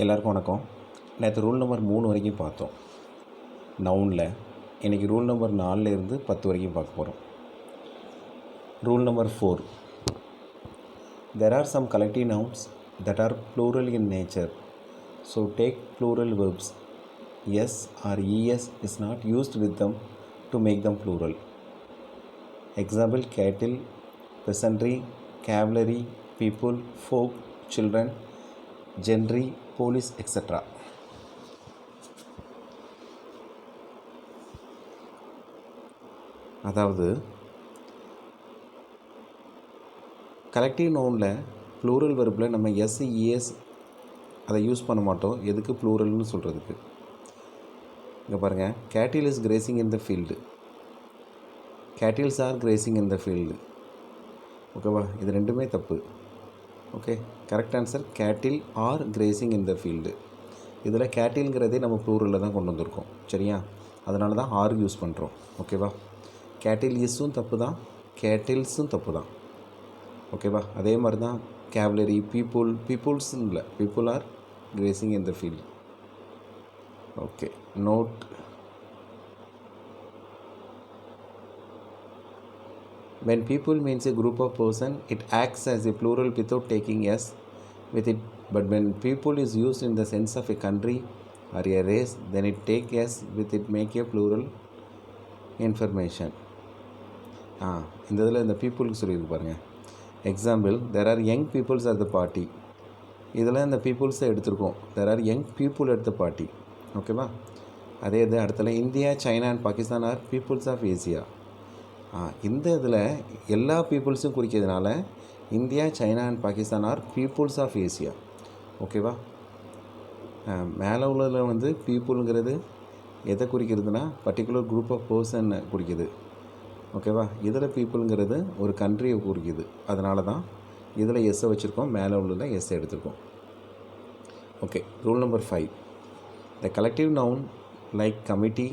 எல்லாருக்கும் வணக்கம். நேற்று ரூல் நம்பர் 3 வரைக்கும் பார்த்தோம் நவுனில். இன்றைக்கி ரூல் நம்பர் 4லேருந்து 10 வரைக்கும் பார்க்க போகிறோம். Rule number 4. There are some collective nouns that are plural in nature. So take plural verbs. S or es is not used with them to make them plural. Example: cattle, peasantry, cavalry, people, folk, children, gentry, police, etc. அதாவது collective நவுனில் plural வெர்பில் நம்ம S ES அதை use பண்ண மாட்டோம். எதுக்கு? ப்ளூரல்னு சொல்கிறதுக்கு. இங்கே பாருங்கள், cattle is grazing in the field, cattles are grazing in the field. ஓகேவா? இது ரெண்டுமே தப்பு. Okay, correct answer cattle are grazing in the field. இதில் கேட்டில்ங்கிறதே நம்ம ப்ளூரலில் தான் கொண்டு வந்திருக்கோம். சரியா? அதனால தான் ஆர் யூஸ் பண்ணுறோம். ஓகேவா? கேட்டில் இஸ்ஸும் தப்பு தான், கேட்டில்ஸும் தப்பு தான். ஓகேவா? அதே மாதிரி தான் கேவலரி, பீப்புள்ஸ்ன்னு இல்லை, people are grazing in the field. Okay, note. When people means a group of person, it acts as a plural without taking s with it. But when people is used in the sense of a country or a race, then it take s with it, make a plural information. இந்த இதில் இந்த பீப்புளுக்கு சொல்லியிருக்கு பாருங்கள். Example: there are young peoples at the party. இதில் இந்த பீப்புள்ஸை எடுத்திருக்கோம். there are young people at the party. ஓகேவா? அதே இது இடத்துல India, China and Pakistan are peoples of Asia. இந்த இதில் எல்லா பீப்புள்ஸும் குறிக்கிறதுனால India, China and Pakistan are peoples of Asia. ஓகேவா? மேலே உள்ளதில் வந்து பீப்புளுங்கிறது எதை குறிக்கிறதுனா பர்டிகுலர் குரூப் ஆஃப் பர்சனை குறிக்குது. ஓகேவா? இதில் பீப்புளுங்கிறது ஒரு கண்ட்ரியை குறிக்குது. அதனால தான் இதில் எஸ்ஸை வச்சுருக்கோம், மேலே உள்ளதில் எஸ்ஸை எடுத்துருக்கோம். Okay, rule number 5. The collective noun like committee,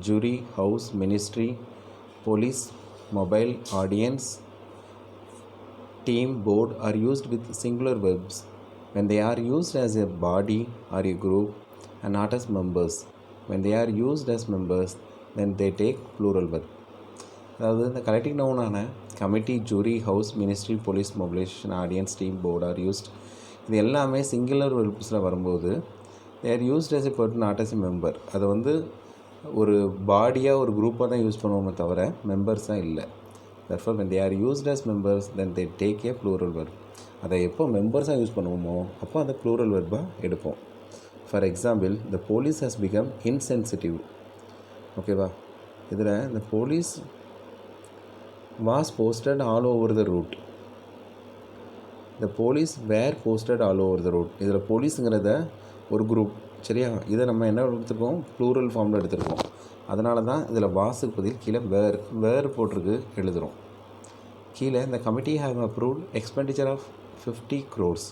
jury, house, ministry, police, mobile, audience, team, board are used with singular verbs when they are used as a body or a group and not as members. When they are used as members, then they take plural verb. அதாவது இந்த collective நவுனான committee, jury, house, ministry, police, mobilisation, audience, team, board are used. இது எல்லாமே singular வெர்ப்ஸில் வரும்போது they are used as a person, not as a member. அது வந்து ஒரு பாடியாக ஒரு குரூப்பாக தான் யூஸ் பண்ணுவோமே தவிர மெம்பர்ஸாக இல்லை. therefore when they are used as members, then they take a plural verb. அதை எப்போ மெம்பர்ஸாக யூஸ் பண்ணுவோமோ அப்போ அதை ப்ளூரல் வெர்பாக எடுப்போம். For example: the police has become insensitive. ஓகேவா? இதில் the police was posted all over the route. the police were posted all over the route. இதில் போலீஸுங்கிறத ஒரு குரூப். சரியா? இதை நம்ம என்ன எடுத்துருக்கோம்? ப்ளூரல் ஃபார்மில் எடுத்துருக்கோம். அதனால தான் இதில் வாஸுக்கு பதில் கீழே வேர் போட்டிருக்கு எழுதுகிறோம். கீழே இந்த committee have approved expenditure of 50 crores.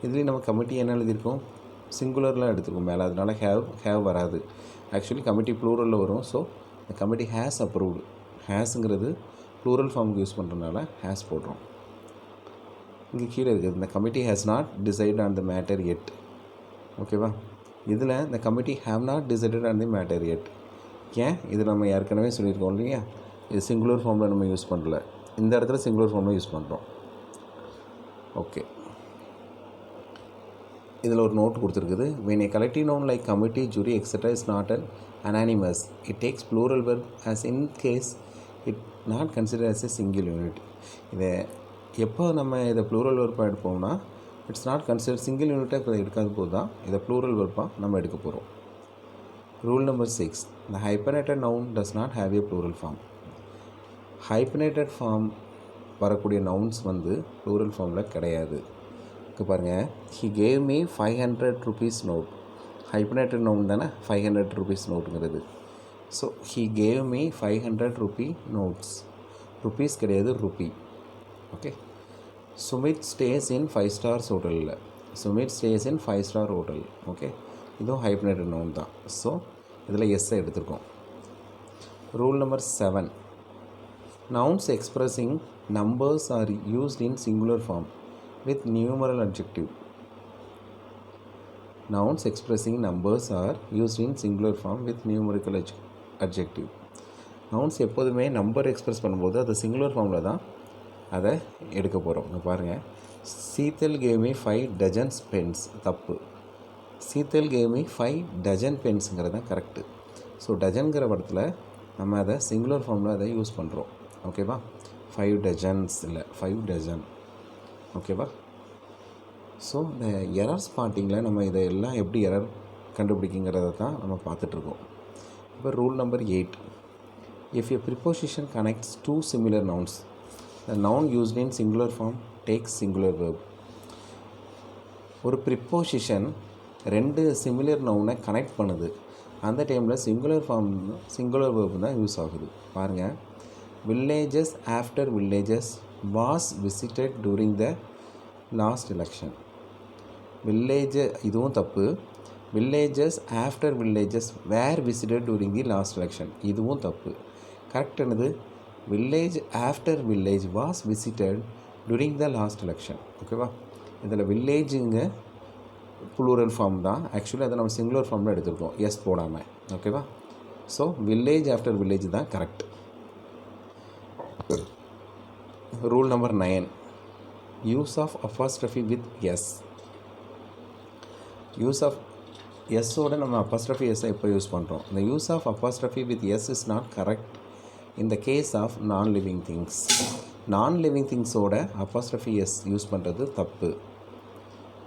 இதுலேயும் நம்ம கமிட்டி என்ன எழுதியிருக்கோம்? சிங்குலர்லாம் எடுத்துருக்கோம் மேலே. அதனால ஹேவ் வராது. ஆக்சுவலி கமிட்டி ப்ளூரலில் வரும். ஸோ இந்த கமிட்டி ஹேஸ் அப்ரூவ்டு. ஹேஸுங்கிறது ப்ளூரல் ஃபார்முக்கு யூஸ் பண்ணுறதுனால ஹேஸ் போடுறோம். இங்கே கீழே இருக்குது இந்த committee has not decide on the matter yet. ஓகேவா? இதில் இந்த committee have not decided on the matter yet. ஏன்? இது நம்ம ஏற்கனவே சொல்லியிருக்கோம் இல்லையா? இது சிங்குலர் ஃபார்மில் நம்ம யூஸ் பண்ணல. இந்த இடத்துல சிங்குலர் ஃபார்மில் யூஸ் பண்ணுறோம். ஓகே, இதில் ஒரு நோட் கொடுத்துருக்குது. when a collective noun like committee, jury, etc. is not an anonymous, it takes plural verb as in case it not considered as a single unit. இதை எப்போ நம்ம இதை ப்ளூரல் வெர்பாக எடுப்போம்னா இட்ஸ் நாட் கன்சிடர் சிங்கிள் யூனிட்டாக இப்போ எடுக்காத போது தான் இதை ப்ளூரல் வெர்பாக நம்ம எடுக்க போகிறோம். Rule number 6. The hyphenated noun does not have a plural form. Hyphenated form வரக்கூடிய நவுன்ஸ் வந்து ப்ளூரல் ஃபார்மில் கிடையாது. இப்போ பாருங்கள், he gave me 500 rupees note. Hyphenated noun தானே 500 rupees நோட்டுங்கிறது. So he gave me 500 rupee notes. Rupees கிடையாது, rupee. Okay. Sumit stays in 5 stars ஹோட்டலில். Sumit stays in 5 star hotel. Okay, இதுவும் ஹைப்பனேட்டட் நவுன் தான். ஸோ இதில் எஸ்ஸை எடுத்துருக்கோம். Rule number 7. nouns expressing numbers are used in singular form with numeral adjective. nouns expressing numbers are used in singular form with numerical adjective. nouns எப்போதுமே number express பண்ணும்போது அது singular ஃபார்மில் தான் அதை எடுக்க போகிறோம். இங்கே பாருங்கள், சீத்தல் கேவ் மீ 5 டஜன்ஸ் பென்ஸ். தப்பு. சீத்தல் கேவ் மீ 5 டஜன் பென்ஸுங்கிறது தான் கரெக்டு. ஸோ டஜன்கிற படத்தில் நம்ம அதை சிங்குலர் ஃபார்மில் அதை யூஸ் பண்ணுறோம். ஓகேவா? 5 டஜன்ஸ் இல்லை, 5 டஜன். ஓகேவா? ஸோ இந்த எரர் ஸ்பாட்டிங்கில் நம்ம இதை எல்லாம் எப்படி எரர் கண்டுபிடிக்குங்கிறத தான் நம்ம பார்த்துட்ருக்கோம். இப்போ rule number 8. If a preposition connects two similar nouns, the noun used in singular form takes singular verb. ஒரு ப்ரிப்போசிஷன் 2 சிமிலர் நவுனை கனெக்ட் பண்ணுது. அந்த டைமில் சிங்குலர் வேர்ப் தான் யூஸ் ஆகுது. பாருங்கள், villages after villages was visited during the last election. இதுவும் தப்பு. Villages after villages were visited during the last election. இதுவும் தப்பு. கரெக்ட் என்னது? Village after village was visited during the last election. ஓகேவா? இதில் வில்லேஜுங்க ப்ளூரல் ஃபார்ம் தான். ஆக்சுவலி அதை நம்ம சிங்குலர் ஃபார்மில் எடுத்துருக்கோம், எஸ் போடாமல். ஓகேவா? ஸோ வில்லேஜ் ஆஃப்டர் வில்லேஜ் தான் correct. Rule number 9. Use of apostrophe with S. Use of எஸ்ஸோட நம்ம அப்போஸ்ட்ரஃபி எஸ்ஸை எப்போ யூஸ் பண்ணுறோம்? இந்த use of apostrophe with S is not correct in the case of non living things. Non living திங்ஸோட apostrophe S use பண்ணுறது தப்பு.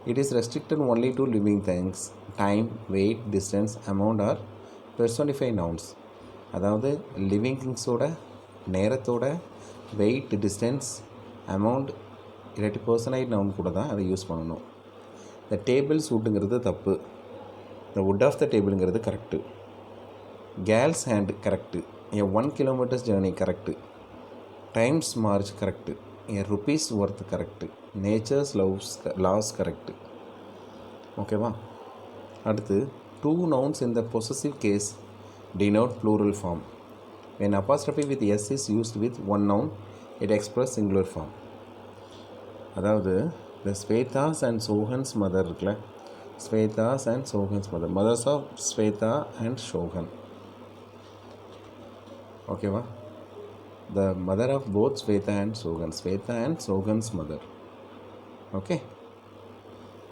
It is restricted only to living things. Time, weight, distance, amount or personified nouns. அதாவது living திங்ஸோட, நேரத்தோட, weight, distance, amount இல்லாட்டி பர்சனைட் noun கூட தான் அதை யூஸ் பண்ணணும். இந்த டேபிள்ஸ் வுட்டுங்கிறது தப்பு. இந்த வுட் ஆஃப் த டேபிளுங்கிறது correct. Girl's hand correct. An 1 kilometre's journey correct. Time's march correct. An rupee's worth correct. Nature's laws correct. ஓகேவா? அடுத்து, 2 nouns in the possessive case denote plural form. When apostrophe with s is used with one noun, it expresses singular form. அதாவது the Svetas and Sohan's mother இருக்குல்ல, Svetas and Sohan's mother, mothers of Sveta and Sohan. ஓகேவா? the mother of both Sveta and Sohan, Sveta and Sohan's mother. Okay.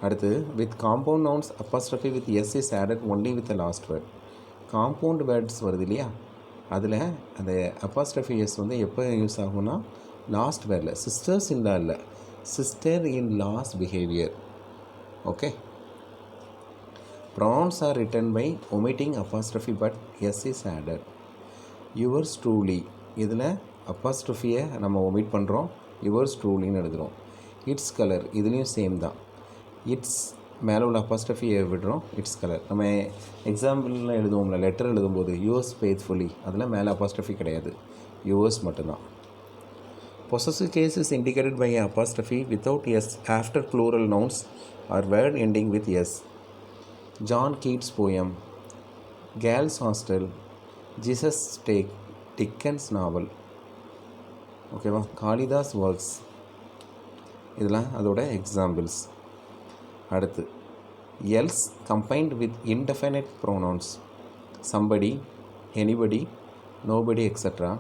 அடுத்து, with compound nouns apostrophe with s is added only with the last word. Compound words வருது இல்லையா, அதில் அந்த apostrophe S வந்து எப்போ use ஆகும்னா last வேர்டில். Sisters இல்லா இல்லை, sister in law's behaviour. Okay. Pronouns are written by omitting apostrophe but S is added. Yours truly, இதில் அப்போஸ்ட்ரஃபியை நம்ம ஒமிட் பண்ணுறோம், யுவர்ஸ் ட்ரூலின்னு எழுதுகிறோம். இட்ஸ் கலர், இதுலேயும் சேம் தான். இட்ஸ் மேலே உள்ள அப்போஸ்ட்ரஃபியை விடுறோம், இட்ஸ் கலர். நம்ம எக்ஸாம்பிள்லாம் எழுதுவோம்ல, லெட்டர் எழுதும்போது யுவர்ஸ் ஃபெய்த்ஃபுல்லி, அதில் மேலே அப்போஸ்ட்ரஃபி கிடையாது, யுவர்ஸ் மட்டும்தான். Possessive case is indicated by an apostrophe without s after plural nouns or word ending with s. John Keats poem, Gall's hostel, Jesus take, Dickens novel. ஓகேவா? Kalidas works, இதெல்லாம் அதோட examples. அடுத்து, else combined with indefinite pronouns somebody, anybody, nobody, etc.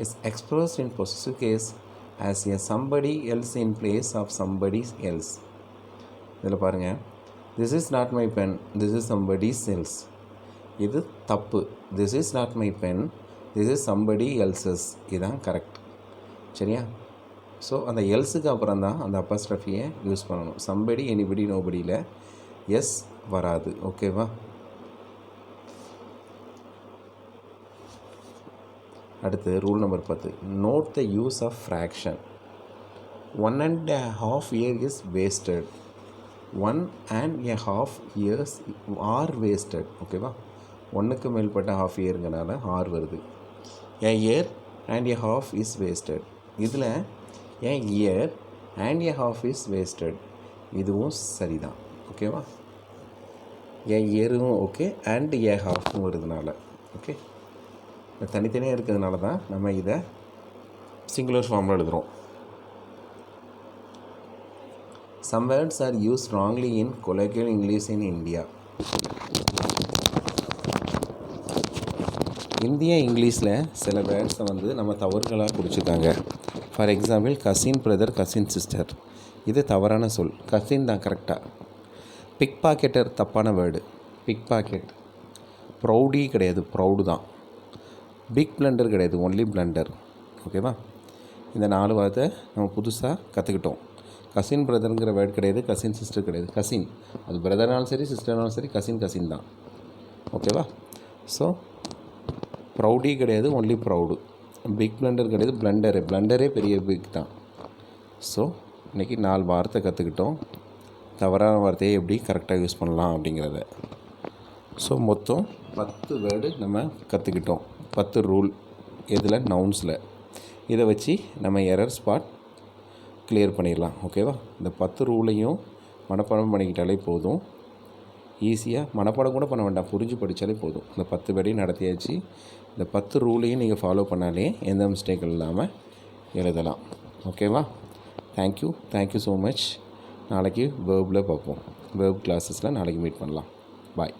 is expressed in possessive case as a somebody else in place of somebody else. இதில் பாருங்கள், this is not my pen, this is somebody else. இது தப்பு. this is not my pen, this is somebody else's. இதுதான் correct. சரியா? So அந்த எல்ஸுக்கு அப்புறம் தான் அந்த அப்போஸ்ட்ரஃபியை யூஸ் பண்ணணும். somebody, anybody, nobodyயில் எஸ் வராது. ஓகேவா? அடுத்து rule number 10. Note the use of fraction. 1.5 year is wasted. 1.5 years are wasted. ஓகேவா? 1க்கு மேல்பட்ட ஹாஃப் இயருங்கனால ஆர் வருது. a year and a half is wasted. இதில் a year and a half is wasted, இதுவும் சரிதான். ஓகேவா? a yearவும் ஓகே, and a halfவும் வருதுனால. ஓகே, தனித்தனியாக இருக்கிறதுனால தான் நம்ம இதை சிங்குலர் ஃபார்மில் எழுதுகிறோம். Some words are used wrongly in colloquial English in India. இந்திய இங்கிலீஷில் சில வேர்ட்ஸை வந்து நம்ம தவறுகளாக குறிச்சிருக்காங்க. For example cousin brother, cousin sister, இது தவறான சொல். கசின் தான் கரெக்டாக. பிக் பாக்கெட்டர் தப்பான வேர்டு. Big packet. ப்ரௌடி கிடையாது, ப்ரௌடு தான். பிக் பிளண்டர் கிடையாது, ஒன்லி பிளண்டர். ஓகேவா? இந்த 4 வார்த்தை நம்ம புதுசாக கற்றுக்கிட்டோம். கசின் பிரதருங்கிற வேர்டு கிடையாது, கசின் சிஸ்டர் கிடையாது. கசின், அது பிரதர்னாலும் சரி சிஸ்டர்னாலும் சரி, கசின் தான். ஓகேவா? ஸோ ப்ரௌடி கிடையாது, ஒன்லி ப்ரௌடு. பிக் பிளண்டர் கிடையாது, பிளண்டரே பெரிய பிக் தான். ஸோ இன்றைக்கி 4 வார்த்தை கற்றுக்கிட்டோம். தவறான வார்த்தையை எப்படி கரெக்டாக யூஸ் பண்ணலாம் அப்படிங்கிறத. ஸோ மொத்தம் 10 வேர்டு நம்ம கற்றுக்கிட்டோம். 10 ரூல். இதில் நவுன்ஸில் இதை வச்சு நம்ம எரர் ஸ்பாட் கிளியர் பண்ணிடலாம். ஓகேவா? இந்த 10 ரூலையும் மனப்பாடம் பண்ணிக்கிட்டாலே போதும். ஈஸியாக மனப்பாடம் கூட பண்ண வேண்டாம், புரிஞ்சு படித்தாலே போதும். இந்த 10 வேர்டையும் நடத்தியாச்சு. இந்த 10 ரூலையும் நீங்கள் ஃபாலோ பண்ணாலே எந்த மிஸ்டேக்கும் இல்லாமல் எழுதலாம். ஓகேவா? Thank you so much. நாளைக்கு வேர்பில் பார்ப்போம். வேர்ப் கிளாஸஸில் நாளைக்கு மீட் பண்ணலாம். பாய்.